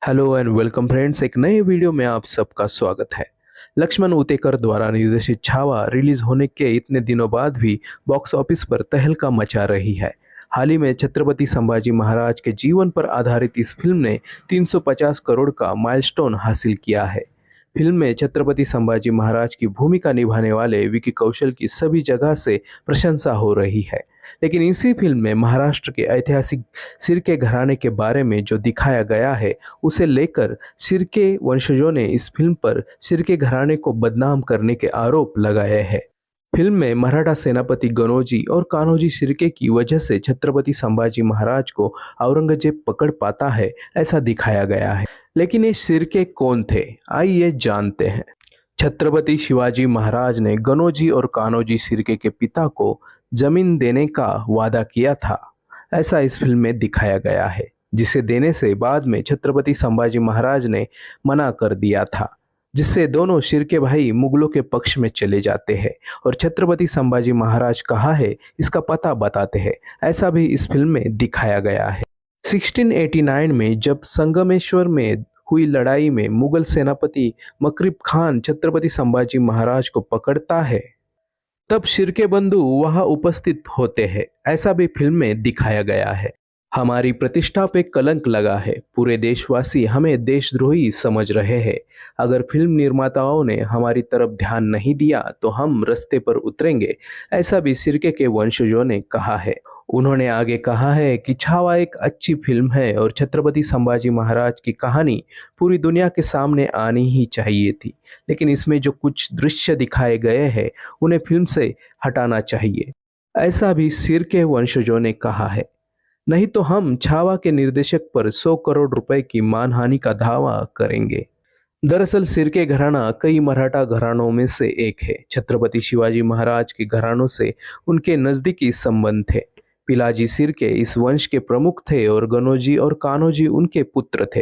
Hello and welcome friends, एक नए video में आप सबका स्वागत है। लक्ष्मण उतेकर द्वारा निर्देशित छावा रिलीज होने के इतने दिनों बाद भी बॉक्स ऑफिस पर तहलका मचा रही है। हाल ही में छत्रपति संभाजी महाराज के जीवन पर आधारित इस फिल्म ने 350 करोड़ का माइलस्टोन हासिल किया है। फिल्म में छत्रपति संभाजी महाराज की भूमिका निभाने वाले विकी कौशल की सभी जगह से प्रशंसा हो रही है। लेकिन इसी फिल्म में महाराष्ट्र के ऐतिहासिक सिरके घराने के बारे में जो दिखाया गया है, उसे लेकर सिरके वंशजों ने इस फिल्म पर सिरके घराने को बदनाम करने के आरोप लगाए हैं। फिल्म में मराठा सेनापति गनोजी और कान्होजी शिर्के की वजह से छत्रपति संभाजी महाराज को औरंगजेब पकड़ पाता है, ऐसा दिखाया गया है। लेकिन ये शिर्के कौन थे, आइए जानते हैं। छत्रपति शिवाजी महाराज ने गनोजी और कान्होजी शिर्के के पिता को जमीन देने का वादा किया था, ऐसा इस फिल्म में दिखाया गया है, जिसे देने से बाद में छत्रपति संभाजी महाराज ने मना कर दिया था, जिससे दोनों शिर्के भाई मुगलों के पक्ष में चले जाते हैं और छत्रपति संभाजी महाराज कहाँ है इसका पता बताते हैं, ऐसा भी इस फिल्म में दिखाया गया है। 1689 में जब संगमेश्वर में हुई लड़ाई में मुगल सेनापति मकरीब खान छत्रपति संभाजी महाराज को पकड़ता है, तब शिर्के बंधु वहां उपस्थित होते हैं, ऐसा भी फिल्म में दिखाया गया है। हमारी प्रतिष्ठा पे कलंक लगा है, पूरे देशवासी हमें देशद्रोही समझ रहे हैं। अगर फिल्म निर्माताओं ने हमारी तरफ ध्यान नहीं दिया तो हम रास्ते पर उतरेंगे, ऐसा भी शिर्के के वंशजों ने कहा है। उन्होंने आगे कहा है कि छावा एक अच्छी फिल्म है और छत्रपति संभाजी महाराज की कहानी पूरी दुनिया के सामने आनी ही चाहिए थी, लेकिन इसमें जो कुछ दृश्य दिखाए गए हैं उन्हें फिल्म से हटाना चाहिए, ऐसा भी शिर्के वंशजों ने कहा है। नहीं तो हम छावा के निर्देशक पर 100 करोड़ रुपए की मानहानि का दावा करेंगे। दरअसल शिर्के घराना कई मराठा घरानों में से एक है। छत्रपति शिवाजी महाराज के घरानों से उनके नजदीकी संबंध थे। पिलाजी शिर्के इस वंश के प्रमुख थे और गनोजी और कान्होजी उनके पुत्र थे।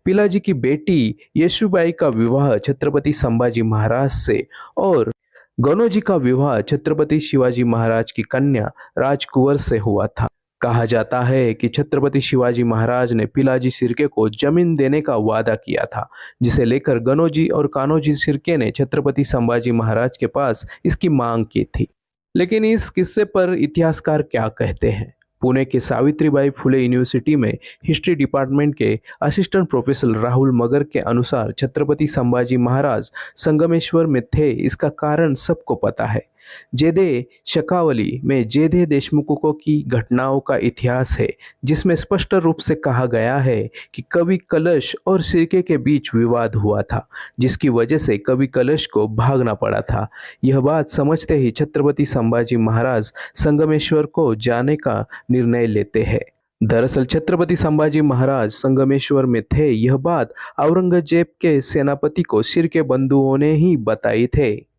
पिलाजी की बेटी येशुबाई का विवाह छत्रपति संभाजी महाराज से और गनोजी का विवाह छत्रपति शिवाजी महाराज की कन्या राजकुंवर से हुआ था। कहा जाता है कि छत्रपति शिवाजी महाराज ने पिलाजी शिर्के को जमीन देने का वादा किया था, जिसे लेकर गनोजी और कान्होजी शिर्के ने छत्रपति संभाजी महाराज के पास इसकी मांग की थी। लेकिन इस किस्से पर इतिहासकार क्या कहते हैं? पुणे के सावित्रीबाई फुले यूनिवर्सिटी में हिस्ट्री डिपार्टमेंट के असिस्टेंट प्रोफेसर राहुल मगर के अनुसार छत्रपति संभाजी महाराज संगमेश्वर में थे, इसका कारण सबको पता है। जेदे शकावली में जेदे देशमुखों की घटनाओं का इतिहास है, जिसमें स्पष्ट रूप से कहा गया है कि कवि कलश और शिर्के के बीच विवाद हुआ था, जिसकी वजह से कवि कलश को भागना पड़ा था। यह बात समझते ही छत्रपति संभाजी महाराज संगमेश्वर को जाने का निर्णय लेते हैं। दरअसल छत्रपति संभाजी महाराज संगमेश्वर में थे, यह बात औरंगजेब के सेनापति को शिर्के बंधुओं ने ही बताई थे,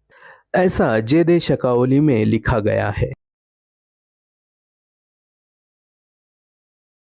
ऐसा जेदे शकावली में लिखा गया है।